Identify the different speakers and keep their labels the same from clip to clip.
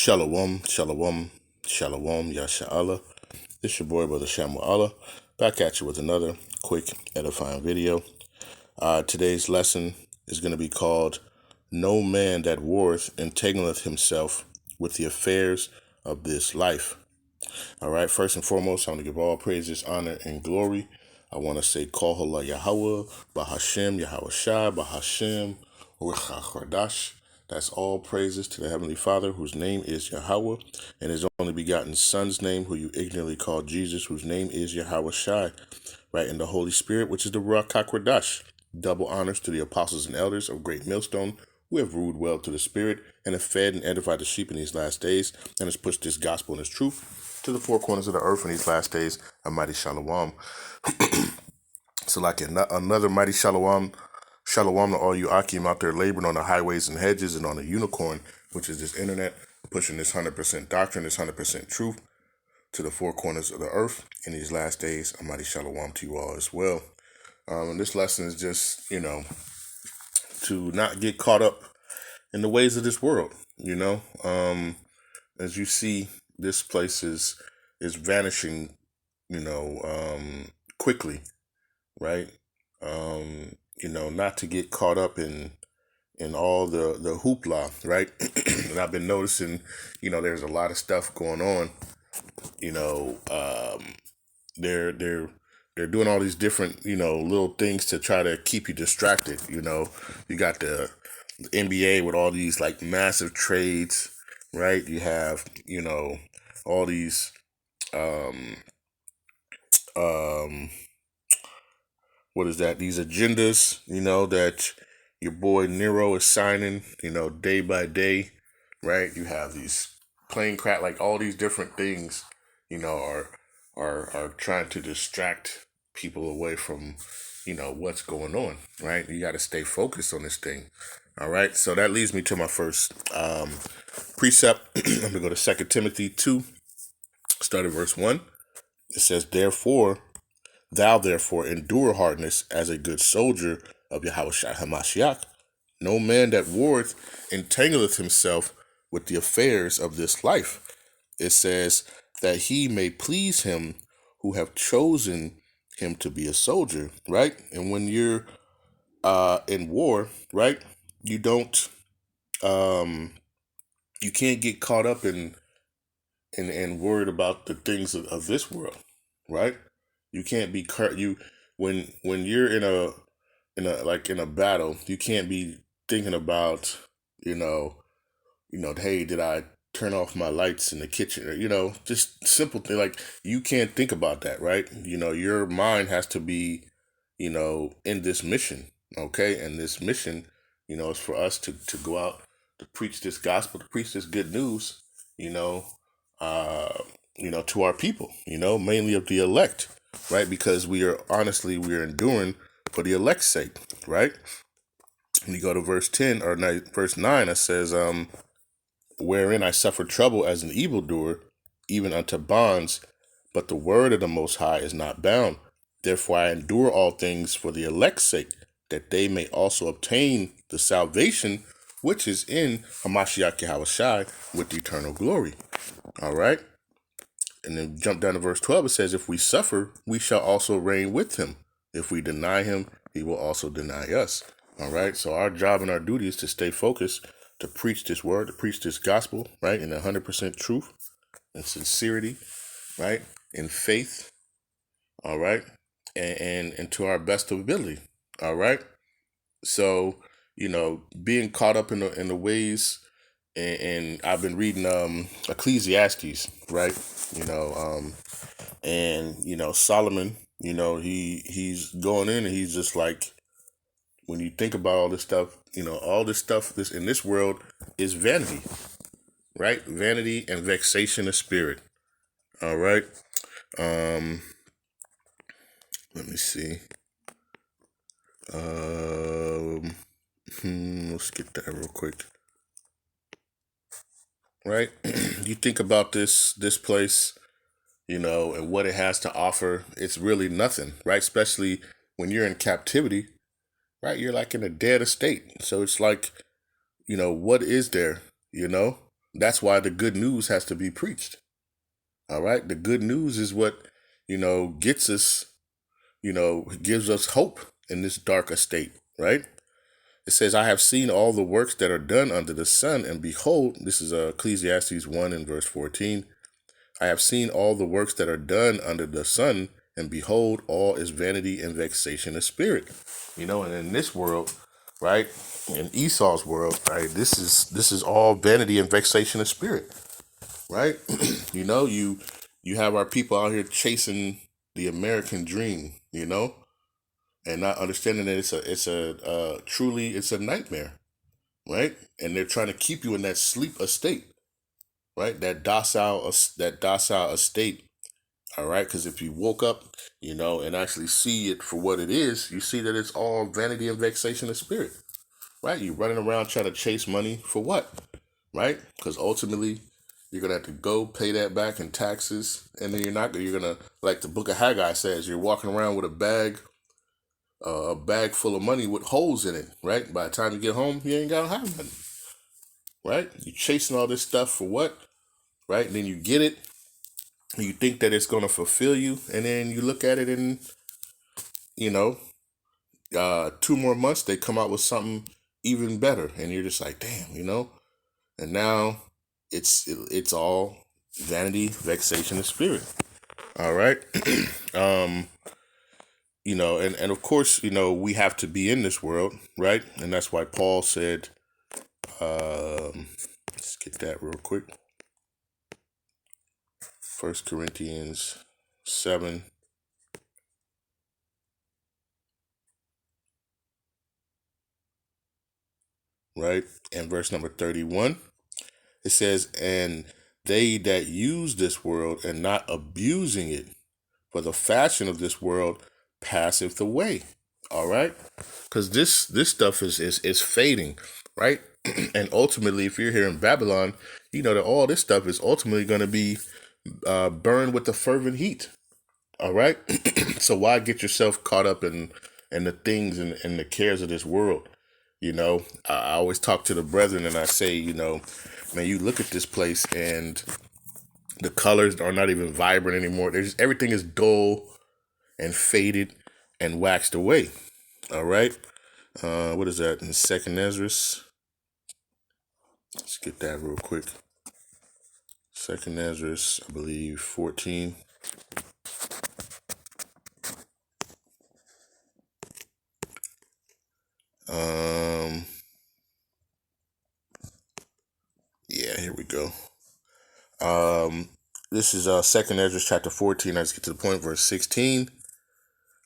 Speaker 1: Shalom, shalom, shalom, Yasha'Allah. This your boy, Brother Shamu'Allah, back at you with another quick edifying video. Today's lesson is going to be called, No Man That Warreth Entangleth Himself with the Affairs of This Life. All right, first and foremost, I want to give all praises, honor, and glory. I want to say, Halal, Yahawah, Bahasham, Yahawashi, Bahasham, Rawchaa, Qadash. That's all praises to the Heavenly Father, whose name is Yahawah, and His only begotten Son's name, who you ignorantly call Jesus, whose name is Yahawashi, right? And the Holy Spirit, which is the Rawchaa Qadash. Double honors to the apostles and elders of Great Millstone, who have ruled well to the Spirit, and have fed and edified the sheep in these last days, and has pushed this gospel and this truth to the four corners of the earth in these last days. A mighty shalom. So like another mighty shalom. Shalom to all you Akim out there laboring on the highways and hedges and on the unicorn, which is this internet, pushing this 100% doctrine, this 100% truth to the four corners of the earth in these last days. A mighty shalom to you all as well. And this lesson is just, to not get caught up in the ways of this world, As you see, this place is vanishing, quickly, right? Not to get caught up in all the hoopla, right? And I've been noticing, there's a lot of stuff going on. They're doing all these different, little things to try to keep you distracted. You got the NBA with all these like massive trades, right? You have, all these what is that? These agendas, that your boy Nero is signing, day by day, right? You have these plane crash, like all these different things, are trying to distract people away from, what's going on, right? You got to stay focused on this thing. All right. So that leads me to my first precept. I'm going to go to 2 Timothy 2, start at verse 1. It says, Thou therefore endure hardness as a good soldier of Yahawashi HaMashiach. No man that warreth entangleth himself with the affairs of this life. It says that he may please him who have chosen him to be a soldier, right? And when you're in war, right, you don't you can't get caught up in worried about the things of this world, right? You can't be when you're in a battle, you can't be thinking about, hey, did I turn off my lights in the kitchen? Or, just simple thing. Like, you can't think about that, right? Your mind has to be, in this mission. Okay. And this mission, is for us to go out to preach this gospel, to preach this good news, to our people, mainly of the elect, right? Because we are enduring for the elect's sake, right? When you go to verse 10 or verse 9, it says, wherein I suffer trouble as an evildoer, even unto bonds, but the word of the Most High is not bound. Therefore I endure all things for the elect's sake, that they may also obtain the salvation which is in Hamashiach Yahawashi with eternal glory. All right. And then jump down to verse 12. It says, if we suffer, we shall also reign with him. If we deny him, he will also deny us. All right. So our job and our duty is to stay focused, to preach this word, to preach this gospel, right? In 100% truth and sincerity, right? In faith. All right. And to our best ability. All right. So, being caught up in the ways, and I've been reading Ecclesiastes, right? Solomon, he's going in and he's just like, when you think about all this stuff, this in this world is vanity, right? Vanity and vexation of spirit. All right. Let me see. Let's get that real quick. Right? You think about this place, and what it has to offer. It's really nothing, right? Especially when you're in captivity, right? You're like in a dead estate. So it's like, what is there, That's why the good news has to be preached. All right. The good news is what, gets us, gives us hope in this dark estate, right? It says, I have seen all the works that are done under the sun, and behold, this is Ecclesiastes 1 and verse 14. I have seen all the works that are done under the sun, and behold, all is vanity and vexation of spirit. And in this world, right, in Esau's world, right, this is all vanity and vexation of spirit, right? You have our people out here chasing the American dream, and not understanding that it's a nightmare, right? And they're trying to keep you in that sleep estate, right? That docile estate. All right, because if you woke up, and actually see it for what it is, you see that it's all vanity and vexation of spirit, right? You're running around trying to chase money for what, right? Because ultimately, you're gonna have to go pay that back in taxes, and then you're gonna, like the Book of Haggai says, you're walking around with a bag full of money with holes in it, right? By the time you get home, you ain't gotta have money, right? You're chasing all this stuff for what, right? And then you get it, and you think that it's gonna fulfill you, and then you look at it, and you know, 2 more months they come out with something even better, and you're just like, damn, And now it's all vanity, vexation, and spirit. All right. um, and of course, we have to be in this world, right? And that's why Paul said, let's get that real quick. 1 Corinthians 7. Right? And verse number 31. It says, and they that use this world and not abusing it, for the fashion of this world passeth away. All right? Because this stuff is fading, right? And ultimately, if you're here in Babylon, you know that all this stuff is ultimately going to be burned with the fervent heat. All right? So why get yourself caught up in the things and the cares of this world? I always talk to the brethren and I say, man, you look at this place and the colors are not even vibrant anymore. Everything is dull and faded and waxed away. All right. What is that in Second Ezra? Let's get that real quick. Second Ezra, I believe 14. Yeah, here we go. This is Second Ezra chapter 14. I just get to the point, verse 16.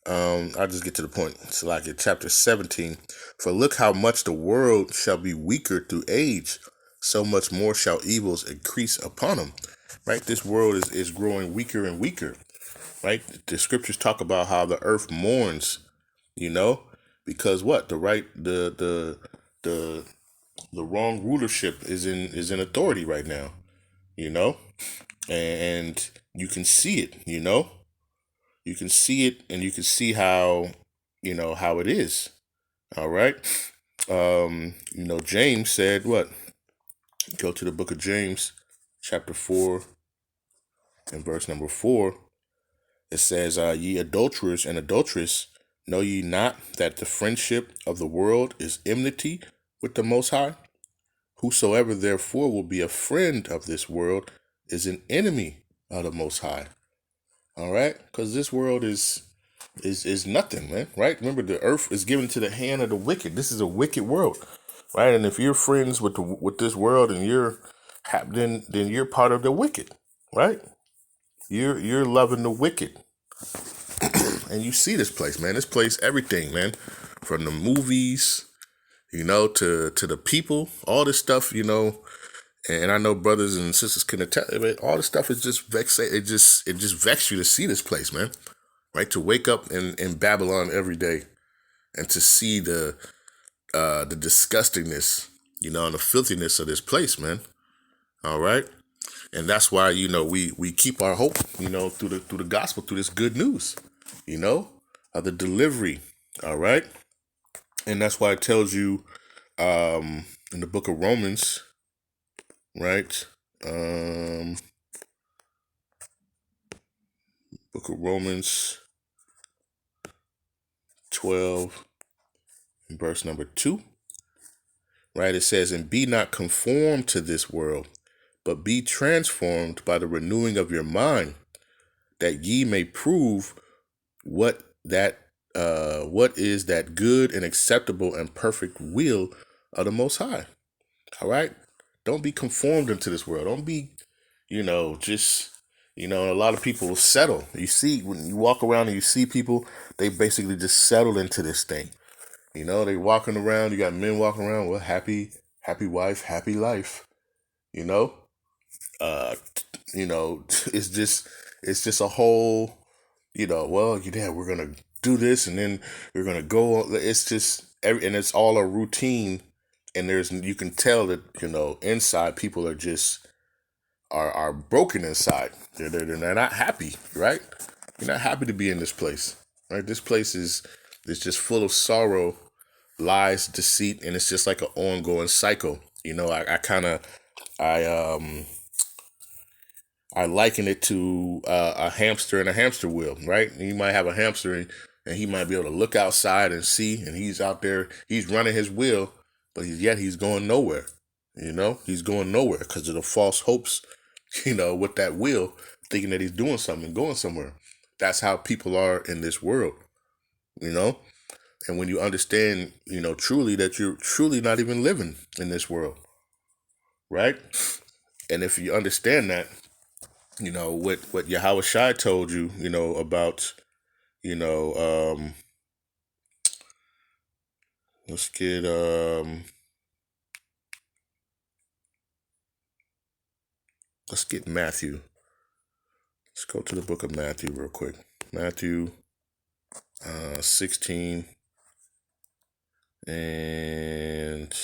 Speaker 1: I'll just get to the point. It's like in chapter 17. For look how much the world shall be weaker through age, so much more shall evils increase upon them. Right? This world is growing weaker and weaker. Right? The scriptures talk about how the earth mourns, because what? The wrong rulership is in authority right now, and you can see it, you can see it, and you can see how how it is. All right. James said what? Go to the book of James chapter 4 and verse number 4. It says, ye adulterers and adulteress, know ye not that the friendship of the world is enmity with the Most High? Whosoever therefore will be a friend of this world is an enemy of the Most High. All right, because this world is nothing, man. Right? Remember, the earth is given to the hand of the wicked. This is a wicked world, right? And if you're friends with this world and then you're part of the wicked, right? You're loving the wicked, and you see this place, man. This place, everything, man, from the movies, to the people, all this stuff, And I know brothers and sisters can attest, but all this stuff is just it just vexes you to see this place, man. Right? To wake up in Babylon every day and to see the disgustingness, and the filthiness of this place, man. All right. And that's why, we keep our hope, through the gospel, through this good news, of the delivery. All right. And that's why it tells you in the book of Romans, right? Book of Romans 12, verse number 2, right? It says, and be not conformed to this world, but be transformed by the renewing of your mind, that ye may prove what is that good and acceptable and perfect will of the Most High. All right? Don't be conformed into this world. Don't be, just, a lot of people settle. You see, when you walk around and you see people, they basically just settle into this thing. They walking around, you got men walking around, well, happy wife, happy life, you know? Uh, it's just a whole, well, yeah, we're going to do this and then we're going to go. It's just, and it's all a routine. And you can tell that, inside people are just, are broken inside. They're not happy, right? You're not happy to be in this place, right? This place is just full of sorrow, lies, deceit, and it's just like an ongoing cycle. I liken it to a hamster in a hamster wheel, right? And you might have a hamster and he might be able to look outside and see, and he's out there, he's running his wheel, but yet he's going nowhere. He's going nowhere because of the false hopes, with that wheel, thinking that he's doing something, going somewhere. That's how people are in this world, and when you understand, truly that you're truly not even living in this world, right? And if you understand that, what Yahawashi told you, about, let's get, Matthew. Let's go to the book of Matthew real quick. Matthew 16 and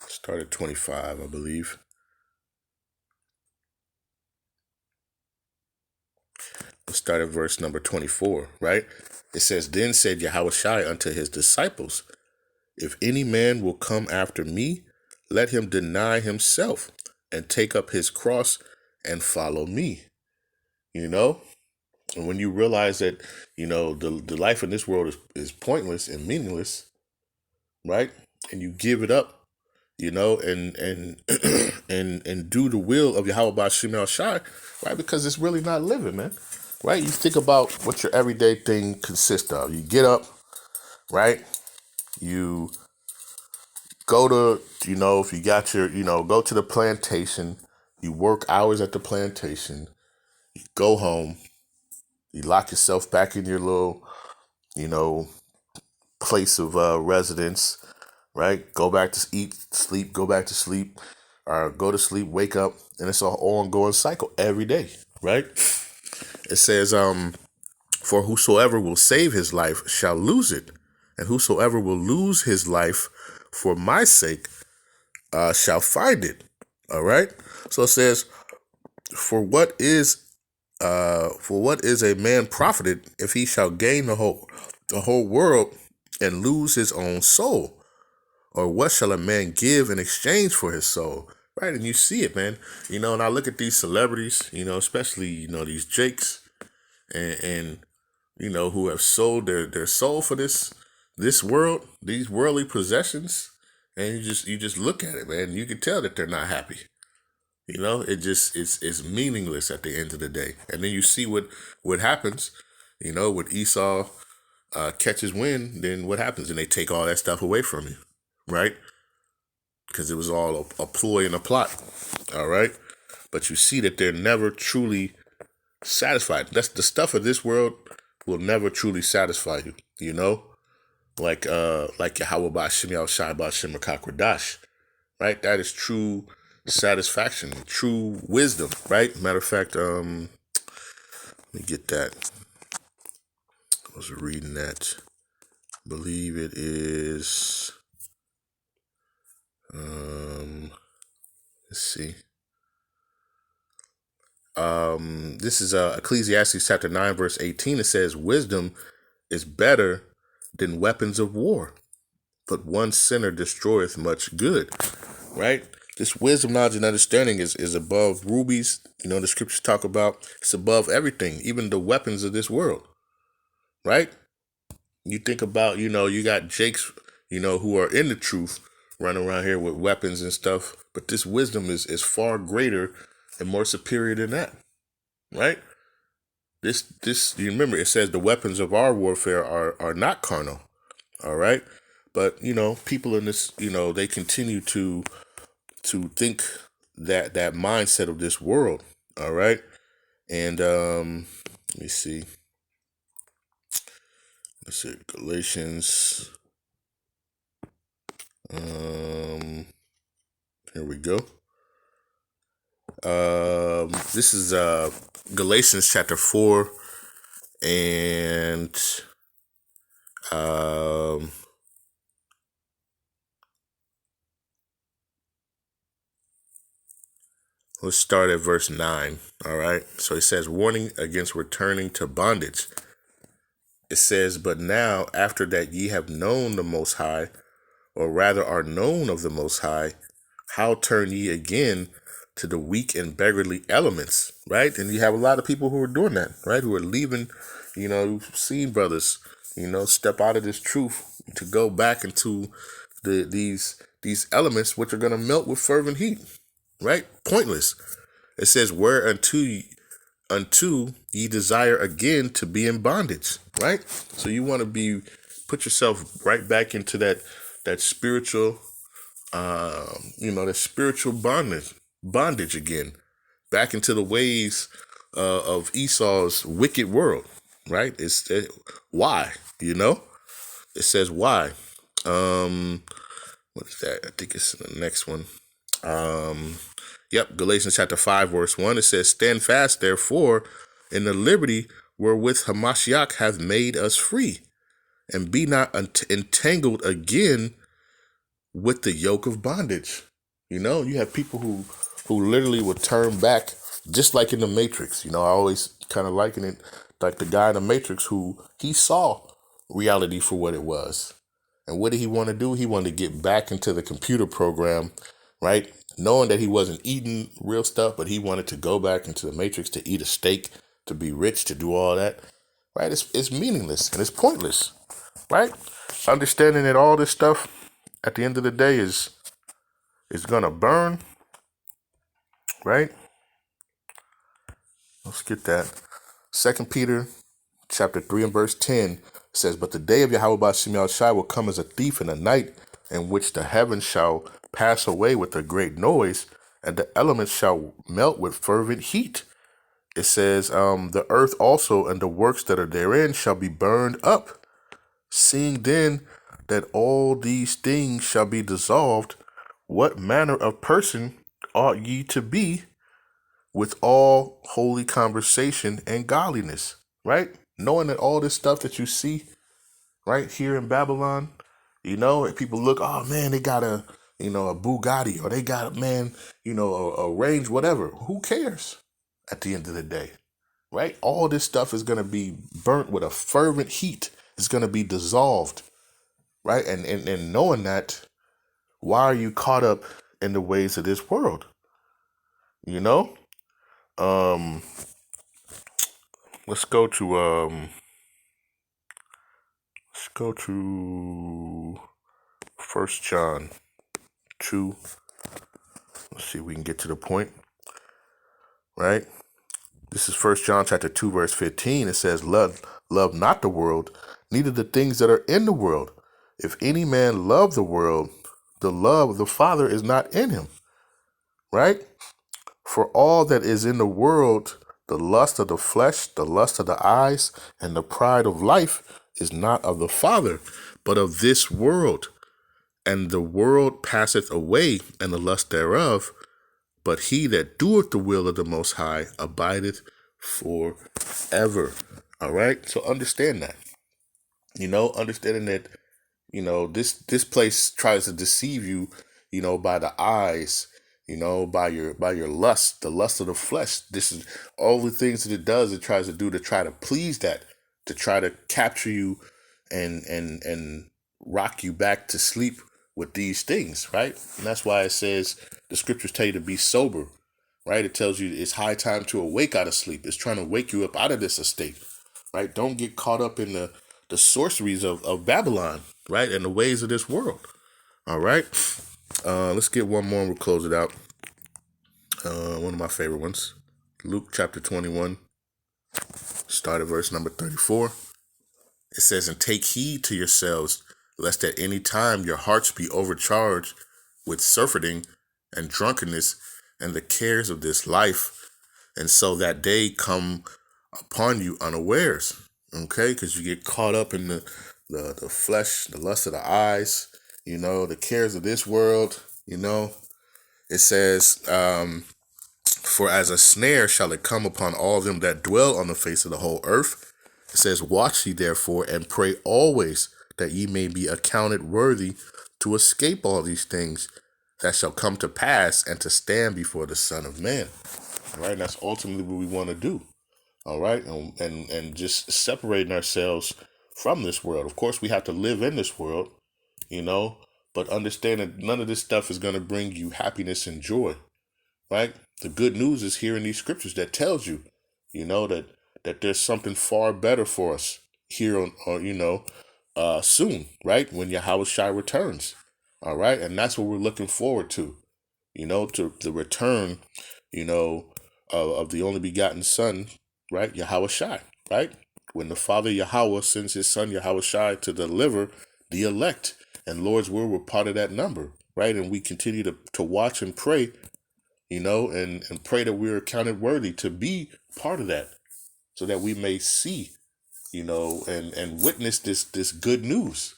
Speaker 1: start at 25, I believe. Let's start at verse number 24, right? It says, then said Yahawashi unto his disciples, if any man will come after me, let him deny himself and take up his cross and follow me. And when you realize that, the life in this world is pointless and meaningless, right? And you give it up, and and do the will of Yahawah Bahasham Shai, right? Because it's really not living, man. Right? You think about what your everyday thing consists of. You get up, right? You go to, if you got your, go to the plantation. You work hours at the plantation. You go home. You lock yourself back in your little, place of residence, right? Go back to eat, sleep, go back to sleep, or go to sleep, wake up, and it's an ongoing cycle every day, right? It says, for whosoever will save his life shall lose it, and whosoever will lose his life for my sake shall find it. All right. So it says, for what is a man profited if he shall gain the whole world and lose his own soul? Or what shall a man give in exchange for his soul? Right. And you see it, man. And I look at these celebrities, especially, these Jakes and who have sold their soul for this world, these worldly possessions. And you just look at it, man. You can tell that they're not happy. It's meaningless at the end of the day. And then you see what happens, when Esau catches wind, then what happens? And they take all that stuff away from you, right? Because it was all a ploy and a plot, all right? But you see that they're never truly satisfied. That's the stuff of this world will never truly satisfy you, like Yahawah Bahasham Yahawashi Bahasham Qadash, right? That is true satisfaction, true wisdom, right? Matter of fact, let me get that. I was reading that. I believe it is, let's see. This is Ecclesiastes chapter 9, verse 18. It says, wisdom is better than weapons of war, but one sinner destroyeth much good, right? This wisdom, knowledge, and understanding is above rubies. The scriptures talk about it's above everything, even the weapons of this world, right? You think about, you got Jakes, who are in the truth, running around here with weapons and stuff. But this wisdom is far greater and more superior than that, right? You remember, it says the weapons of our warfare are not carnal, all right? But, people in this, they continue to think that mindset of this world, all right? And let me see. Let's see, Galatians. Here we go. This is Galatians chapter 4, and let's start at verse 9. All right. So it says, warning against returning to bondage. It says, but now, after that ye have known the Most High, or rather are known of the Most High, how turn ye again to the weak and beggarly elements, right? And you have a lot of people who are doing that, right? Who are leaving, you've seen brothers, step out of this truth to go back into these elements, which are going to melt with fervent heat, right? Pointless. It says, whereunto ye desire again to be in bondage, right? So you want to put yourself right back into that spiritual, that spiritual bondage again, back into the ways of Esau's wicked world, right? Why, it says why. What is that? I think it's the next one. Galatians chapter 5, verse 1, it says, stand fast, therefore, in the liberty wherewith Hamashiach hath made us free, and be not entangled again with the yoke of bondage. You have people who literally would turn back, just like in the Matrix. I always kind of liken it like the guy in the Matrix who he saw reality for what it was. And what did he want to do? He wanted to get back into the computer program, right? Knowing that he wasn't eating real stuff, but he wanted to go back into the Matrix to eat a steak, to be rich, to do all that, right? It's meaningless and it's pointless, right? Understanding that all this stuff at the end of the day is gonna burn, right? Let's get that. 2 Peter chapter 3 and verse 10 says, but the day of Yahawashi will come as a thief in the night, in which the heavens shall pass away with a great noise, and the elements shall melt with fervent heat. It says, the earth also and the works that are therein shall be burned up. Seeing then that all these things shall be dissolved, what manner of person ought ye to be with all holy conversation and godliness, right? Knowing that all this stuff that you see right here in Babylon, people look, oh man, they got a Bugatti, or they got a range, whatever. Who cares at the end of the day, right? All this stuff is going to be burnt with a fervent heat. It's going to be dissolved, right? And knowing that, why are you caught up in the ways of this world? Let's go to 1 John 2. Let's see if we can get to the point, right? This is 1 John chapter 2, verse 15. It says, love not the world, neither the things that are in the world. If any man love the world, the love of the Father is not in him, right? For all that is in the world, the lust of the flesh, the lust of the eyes, and the pride of life is not of the Father, but of this world. And the world passeth away, and the lust thereof, but he that doeth the will of the Most High abideth forever. All right? So understand that. Understanding that, this place tries to deceive you, by the eyes, by your lust, the lust of the flesh. This is all the things that it does. It tries to do to try to please that, to try to capture you and rock you back to sleep with these things, right? And that's why it says the scriptures tell you to be sober, right? It tells you it's high time to awake out of sleep. It's trying to wake you up out of this estate, right? Don't get caught up in the sorceries of Babylon, right? And the ways of this world. All right. Let's get one more and we'll close it out. One of my favorite ones. Luke chapter 21, start at verse number 34. It says, and take heed to yourselves, lest at any time your hearts be overcharged with surfeiting and drunkenness and the cares of this life, and so that day come upon you unawares. Okay, because you get caught up in the flesh, the lust of the eyes, the cares of this world. It says, for as a snare shall it come upon all them that dwell on the face of the whole earth. It says, watch ye therefore and pray always that ye may be accounted worthy to escape all these things that shall come to pass and to stand before the Son of Man. All right, and that's ultimately what we want to do. All right, and just separating ourselves from this world. Of course, we have to live in this world, but understand that none of this stuff is going to bring you happiness and joy, right? The good news is here in these scriptures that tells you, that there's something far better for us here soon, right? When Yahawashi returns. All right. And that's what we're looking forward to the return, of the only begotten Son, right? Yahawashi, right? When the Father Yahawah sends his Son Yahawashi to deliver the elect, and Lord's word, we're part of that number, right? And we continue to watch and pray, and pray that we're accounted worthy to be part of that, so that we may see, and witness this good news,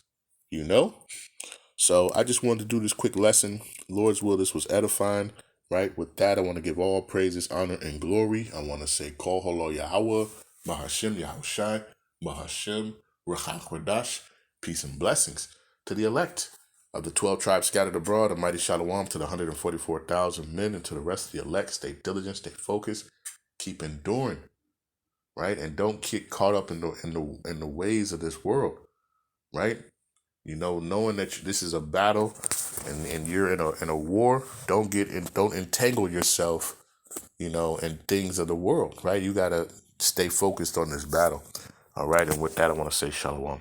Speaker 1: So I just wanted to do this quick lesson. Lord's will, this was edifying, right? With that, I want to give all praises, honor, and glory. I want to say, Kol Halal Yahawah, Bahasham, Yahawashi, Bahasham, Rawchaa, Qadash, peace and blessings to the elect of the 12 tribes scattered abroad, a mighty shalom to the 144,000 men, and to the rest of the elect. Stay diligent, stay focused, keep enduring, right? And don't get caught up in the ways of this world, right? Knowing that this is a battle and you're in a war, don't entangle yourself, in things of the world, right? You gotta stay focused on this battle. All right, and with that, I want to say shalom.